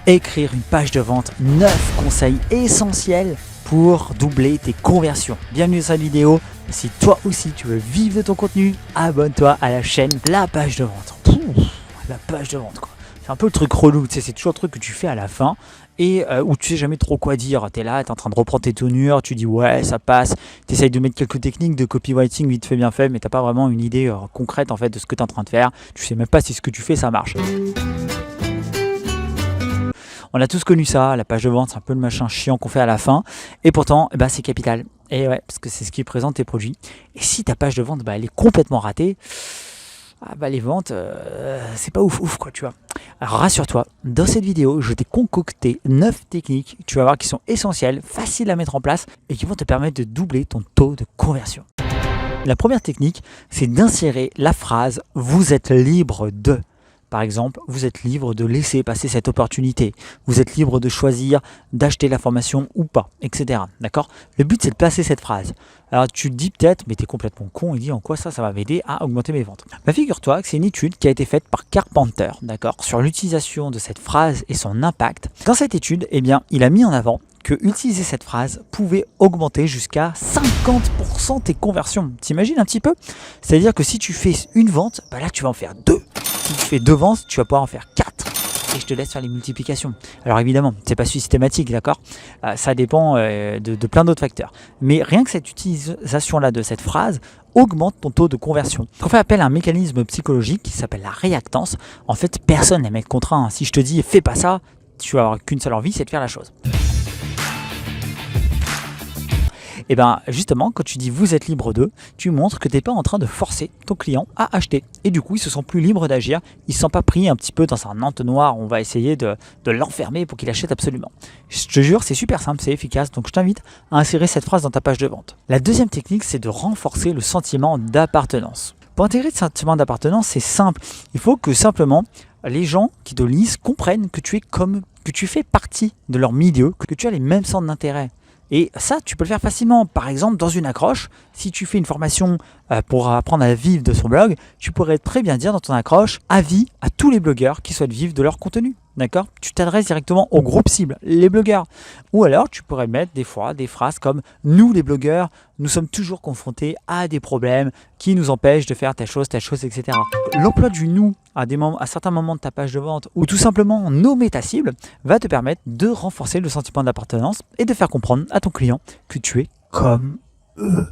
Écrire une page de vente, 9 conseils essentiels pour doubler tes conversions. Bienvenue dans cette vidéo. Si toi aussi tu veux vivre de ton contenu, abonne-toi à la chaîne La Page de Vente. La page de vente quoi. C'est un peu le truc relou, tu sais, c'est toujours le truc que tu fais à la fin et où tu sais jamais trop quoi dire. Tu es là, tu es en train de reprendre tes tournures, tu dis ouais ça passe, tu essayes de mettre quelques techniques de copywriting vite fait bien fait, mais tu n'as pas vraiment une idée concrète en fait de ce que tu es en train de faire. Tu sais même pas si ce que tu fais ça marche. On a tous connu ça, la page de vente, c'est un peu le machin chiant qu'on fait à la fin. Et pourtant, c'est capital. Et ouais, parce que c'est ce qui présente tes produits. Et si ta page de vente, elle est complètement ratée, les ventes, c'est pas ouf quoi, tu vois. Alors rassure-toi, dans cette vidéo, je t'ai concocté 9 techniques, tu vas voir, qui sont essentielles, faciles à mettre en place et qui vont te permettre de doubler ton taux de conversion. La première technique, c'est d'insérer la phrase « Vous êtes libre de ». Par exemple, vous êtes libre de laisser passer cette opportunité. Vous êtes libre de choisir d'acheter la formation ou pas, etc. D'accord ? Le but, c'est de placer cette phrase. Alors, tu te dis peut-être, mais tu es complètement con, il dit en quoi ça va m'aider à augmenter mes ventes. Figure-toi que c'est une étude qui a été faite par Carpenter, d'accord, sur l'utilisation de cette phrase et son impact. Dans cette étude, il a mis en avant que utiliser cette phrase pouvait augmenter jusqu'à 50% tes conversions. T'imagines un petit peu ? C'est-à-dire que si tu fais une vente, là, tu vas en faire 2. Si tu fais 2 ventes, tu vas pouvoir en faire 4. Et je te laisse faire les multiplications. Alors évidemment, c'est pas systématique, d'accord ? Ça dépend de plein d'autres facteurs. Mais rien que cette utilisation-là de cette phrase augmente ton taux de conversion. On fait appel à un mécanisme psychologique qui s'appelle la réactance. En fait, personne n'aime être contraint. Si je te dis « fais pas ça », tu vas avoir qu'une seule envie, c'est de faire la chose. Et justement, quand tu dis vous êtes libre d'eux, tu montres que tu n'es pas en train de forcer ton client à acheter. Et du coup, ils se sentent plus libres d'agir. Ils ne se sentent pas pris un petit peu dans un entonnoir. On va essayer de l'enfermer pour qu'il achète absolument. Je te jure, c'est super simple, c'est efficace. Donc je t'invite à insérer cette phrase dans ta page de vente. La deuxième technique, c'est de renforcer le sentiment d'appartenance. Pour intégrer ce sentiment d'appartenance, c'est simple. Il faut que simplement les gens qui te lisent comprennent que tu fais partie de leur milieu, que tu as les mêmes centres d'intérêt. Et ça, tu peux le faire facilement. Par exemple, dans une accroche, si tu fais une formation pour apprendre à vivre de son blog, tu pourrais très bien dire dans ton accroche « Avis à tous les blogueurs qui souhaitent vivre de leur contenu ». D'accord ? Tu t'adresses directement au groupe cible, les blogueurs. Ou alors, tu pourrais mettre des fois des phrases comme « Nous, les blogueurs, nous sommes toujours confrontés à des problèmes qui nous empêchent de faire telle chose, etc. » L'emploi du « nous » à certains moments de ta page de vente ou tout simplement nommer ta cible va te permettre de renforcer le sentiment d'appartenance et de faire comprendre à ton client que tu es comme eux.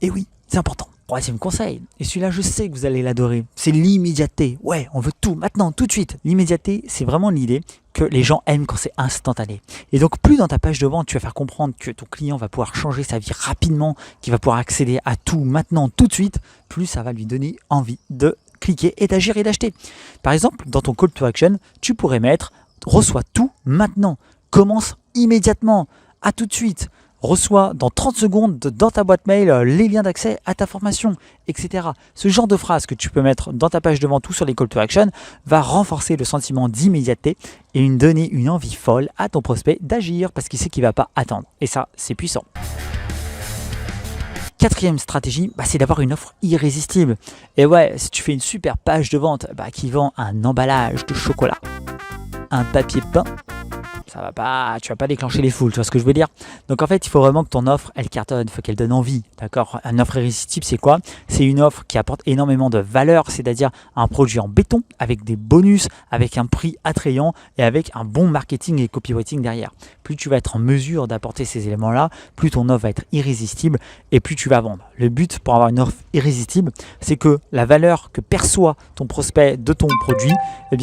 Et oui, c'est important. Troisième conseil, et celui-là je sais que vous allez l'adorer, c'est l'immédiateté. Ouais, on veut tout, maintenant, tout de suite. L'immédiateté, c'est vraiment l'idée que les gens aiment quand c'est instantané. Et donc plus dans ta page de vente tu vas faire comprendre que ton client va pouvoir changer sa vie rapidement, qu'il va pouvoir accéder à tout maintenant, tout de suite, plus ça va lui donner envie de cliquer et d'agir et d'acheter. Par exemple, dans ton call to action, tu pourrais mettre « Reçois tout maintenant, commence immédiatement, à tout de suite ». Reçois dans 30 secondes dans ta boîte mail les liens d'accès à ta formation, etc. Ce genre de phrase que tu peux mettre dans ta page de vente ou sur les call to action va renforcer le sentiment d'immédiateté et donner une envie folle à ton prospect d'agir parce qu'il sait qu'il ne va pas attendre. Et ça, c'est puissant. Quatrième stratégie, c'est d'avoir une offre irrésistible. Et ouais, si tu fais une super page de vente qui vend un emballage de chocolat, un papier peint, ça va pas, tu vas pas déclencher les foules, tu vois ce que je veux dire? Donc en fait, il faut vraiment que ton offre, elle cartonne, il faut qu'elle donne envie, d'accord? Une offre irrésistible, c'est quoi? C'est une offre qui apporte énormément de valeur, c'est-à-dire un produit en béton, avec des bonus, avec un prix attrayant et avec un bon marketing et copywriting derrière. Plus tu vas être en mesure d'apporter ces éléments-là, plus ton offre va être irrésistible et plus tu vas vendre. Le but pour avoir une offre irrésistible, c'est que la valeur que perçoit ton prospect de ton produit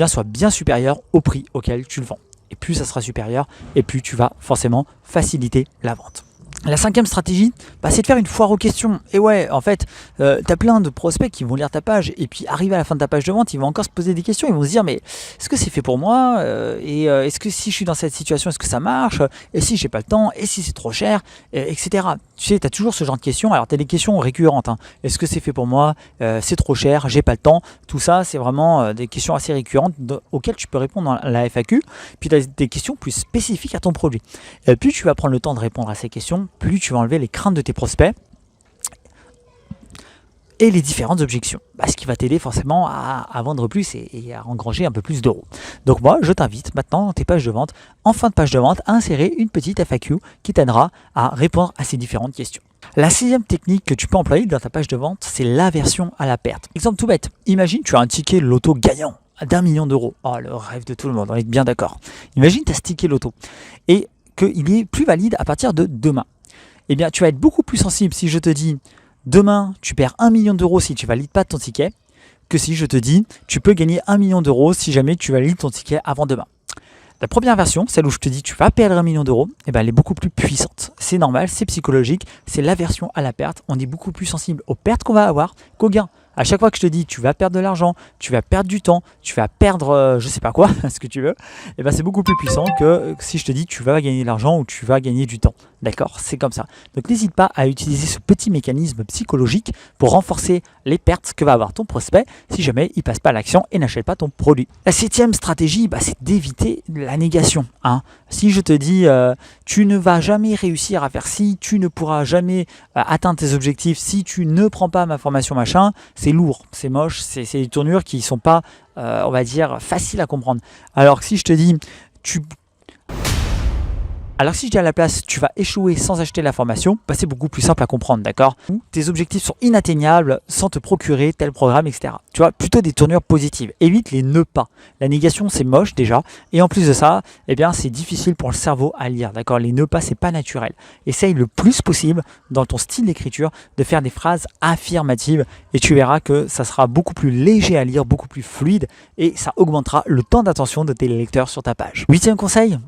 soit bien supérieure au prix auquel tu le vends. Et plus ça sera supérieur, et plus tu vas forcément faciliter la vente. La cinquième stratégie, c'est de faire une foire aux questions. Et ouais, en fait, tu as plein de prospects qui vont lire ta page et puis arriver à la fin de ta page de vente, ils vont encore se poser des questions. Ils vont se dire, mais est-ce que c'est fait pour moi est-ce que si je suis dans cette situation, est-ce que ça marche? Et si j'ai pas le temps? Et si c'est trop cher? Etc. Tu sais, tu as toujours ce genre de questions. Alors, tu as des questions récurrentes. Est-ce que c'est fait pour moi? C'est trop cher? J'ai pas le temps? Tout ça, c'est vraiment des questions assez récurrentes auxquelles tu peux répondre dans la FAQ. Puis, tu as des questions plus spécifiques à ton produit. Plus tu vas prendre le temps de répondre à ces questions, plus tu vas enlever les craintes de tes prospects et les différentes objections. Ce qui va t'aider forcément à vendre plus et à engranger un peu plus d'euros. Donc moi, je t'invite maintenant dans tes pages de vente, en fin de page de vente, à insérer une petite FAQ qui t'aidera à répondre à ces différentes questions. La 6e technique que tu peux employer dans ta page de vente, c'est l'aversion à la perte. Exemple tout bête, imagine tu as un ticket loto gagnant d'1 million d'euros. Oh, le rêve de tout le monde, on est bien d'accord. Imagine tu as ce ticket loto et qu'il est plus valide à partir de demain. Eh bien, tu vas être beaucoup plus sensible si je te dis demain, tu perds 1 million d'euros si tu ne valides pas ton ticket, que si je te dis tu peux gagner 1 million d'euros si jamais tu valides ton ticket avant demain. La première version, celle où je te dis tu vas perdre 1 million d'euros, elle est beaucoup plus puissante. C'est normal, c'est psychologique, c'est l'aversion à la perte. On est beaucoup plus sensible aux pertes qu'on va avoir qu'aux gains. À chaque fois que je te dis tu vas perdre de l'argent, tu vas perdre du temps, tu vas perdre je sais pas quoi, ce que tu veux, c'est beaucoup plus puissant que si je te dis tu vas gagner de l'argent ou tu vas gagner du temps. D'accord, c'est comme ça. Donc n'hésite pas à utiliser ce petit mécanisme psychologique pour renforcer les pertes que va avoir ton prospect si jamais il passe pas à l'action et n'achète pas ton produit. La 7e stratégie, c'est d'éviter la négation. Si je te dis tu ne vas jamais réussir à faire ci, tu ne pourras jamais atteindre tes objectifs si tu ne prends pas ma formation machin, c'est lourd, c'est moche, c'est des tournures qui ne sont pas, on va dire, faciles à comprendre. Alors que si je te dis Alors si je dis à la place tu vas échouer sans acheter la formation, c'est beaucoup plus simple à comprendre, d'accord? Tes objectifs sont inatteignables sans te procurer tel programme, etc. Tu vois, plutôt des tournures positives. Évite les ne pas. La négation c'est moche déjà, et en plus de ça, c'est difficile pour le cerveau à lire, d'accord? Les ne pas c'est pas naturel. Essaye le plus possible dans ton style d'écriture de faire des phrases affirmatives et tu verras que ça sera beaucoup plus léger à lire, beaucoup plus fluide et ça augmentera le temps d'attention de tes lecteurs sur ta page. 8e conseil.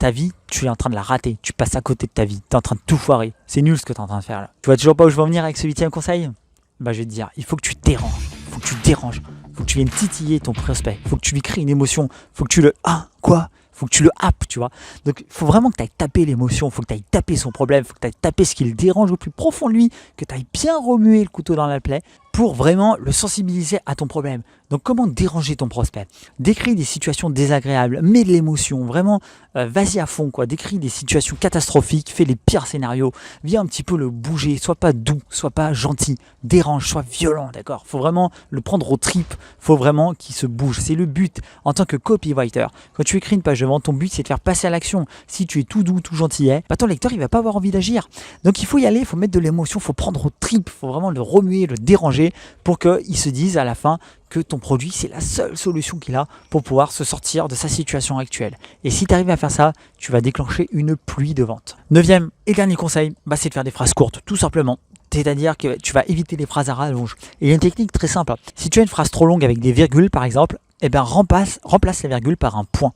Ta vie, tu es en train de la rater, tu passes à côté de ta vie, tu es en train de tout foirer. C'est nul ce que tu es en train de faire là. Tu vois toujours pas où je veux en venir avec ce 8e conseil? Je vais te dire, il faut que tu te déranges, il faut que tu déranges, il faut que tu viennes titiller ton prospect, il faut que tu lui crées une émotion, il faut que tu le quoi? Faut que tu le happes, tu vois. Donc, il faut vraiment que tu ailles taper l'émotion, il faut que tu ailles taper son problème, il faut que tu ailles taper ce qui le dérange au plus profond de lui, que tu ailles bien remuer le couteau dans la plaie pour vraiment le sensibiliser à ton problème. Donc, comment déranger ton prospect? Décris des situations désagréables, mets de l'émotion, vraiment, vas-y à fond, quoi. Décris des situations catastrophiques, fais les pires scénarios, viens un petit peu le bouger, sois pas doux, sois pas gentil, dérange, sois violent, d'accord? Faut vraiment le prendre aux tripes, faut vraiment qu'il se bouge. C'est le but en tant que copywriter. Quand tu écris une page de vente, ton but c'est de faire passer à l'action. Si tu es tout doux, tout gentillet, ton lecteur il va pas avoir envie d'agir. Donc il faut y aller, il faut mettre de l'émotion, il faut prendre aux tripes, il faut vraiment le remuer, le déranger pour qu'il se dise à la fin que ton produit c'est la seule solution qu'il a pour pouvoir se sortir de sa situation actuelle. Et si tu arrives à faire ça, tu vas déclencher une pluie de ventes. 9e et dernier conseil, c'est de faire des phrases courtes, tout simplement. C'est-à-dire que tu vas éviter les phrases à rallonge. Et il y a une technique très simple. Si tu as une phrase trop longue avec des virgules par exemple, remplace la virgule par un point.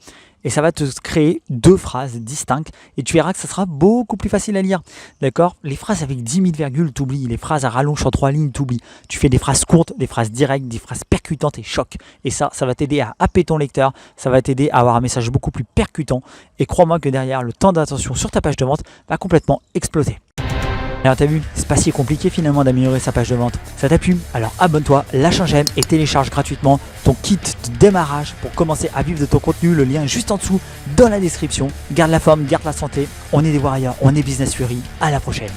Et ça va te créer 2 phrases distinctes et tu verras que ça sera beaucoup plus facile à lire. D'accord? Les phrases avec 10 000 virgules, t'oublies. Les phrases à rallonge en 3 lignes, t'oublies. Tu fais des phrases courtes, des phrases directes, des phrases percutantes et choc. Et ça va t'aider à happer ton lecteur. Ça va t'aider à avoir un message beaucoup plus percutant. Et crois-moi que derrière, le temps d'attention sur ta page de vente va complètement exploser. Alors t'as vu, c'est pas si compliqué finalement d'améliorer sa page de vente. Ça t'a plu? Alors abonne-toi, lâche un j'aime et télécharge gratuitement ton kit de démarrage pour commencer à vivre de ton contenu. Le lien est juste en dessous dans la description. Garde la forme, garde la santé. On est des warriors, on est Business Fury. À la prochaine.